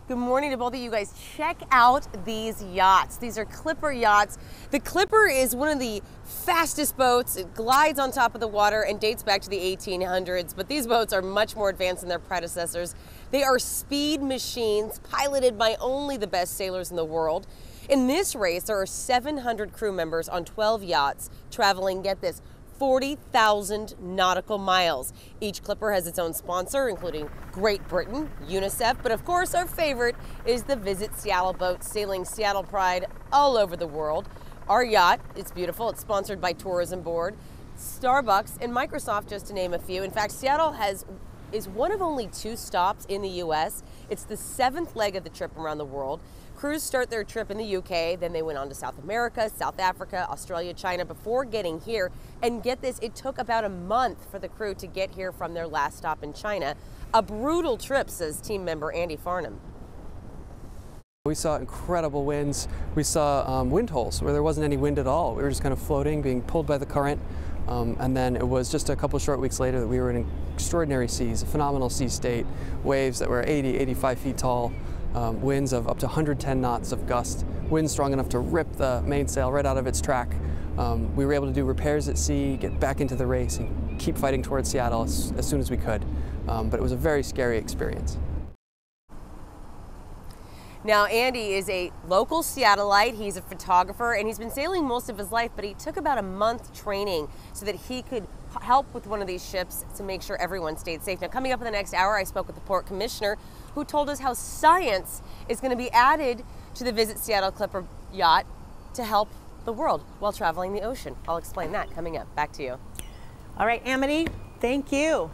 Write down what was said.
Good morning to both of you guys. Check out these yachts. These are Clipper yachts. The Clipper is one of the fastest boats. It glides on top of the water and dates back to the 1800s, but these boats are much more advanced than their predecessors. They are speed machines piloted by only the best sailors in the world. In this race, there are 700 crew members on 12 yachts traveling, get this, 40,000 nautical miles. Each Clipper has its own sponsor, including Great Britain, UNICEF, but of course our favorite is the Visit Seattle boat, sailing Seattle Pride all over the world. Our yacht, it's beautiful, it's sponsored by Tourism Board, Starbucks, and Microsoft, just to name a few. In fact, Seattle is one of only 2 stops in the US. It's the 7th leg of the trip around the world. Crews start their trip in the UK, then they went on to South America, South Africa, Australia, China before getting here. And get this, it took about a month for the crew to get here from their last stop in China. A brutal trip, says team member Andy Farnham. We saw incredible winds. We saw wind holes where there wasn't any wind at all. We were just kind of floating, being pulled by the current. And then it was just a couple short weeks later that we were in extraordinary seas, a phenomenal sea state, waves that were 80, 85 feet tall, winds of up to 110 knots of gust, winds strong enough to rip the mainsail right out of its track. We were able to do repairs at sea, get back into the race, and keep fighting towards Seattle as soon as we could. But it was a very scary experience. Now, Andy is a local Seattleite. He's a photographer, and he's been sailing most of his life, but he took about a month training so that he could help with one of these ships to make sure everyone stayed safe. Now, coming up in the next hour, I spoke with the port commissioner, who told us how science is going to be added to the Visit Seattle Clipper yacht to help the world while traveling the ocean. I'll explain that coming up. Back to you. All right, Amity, thank you.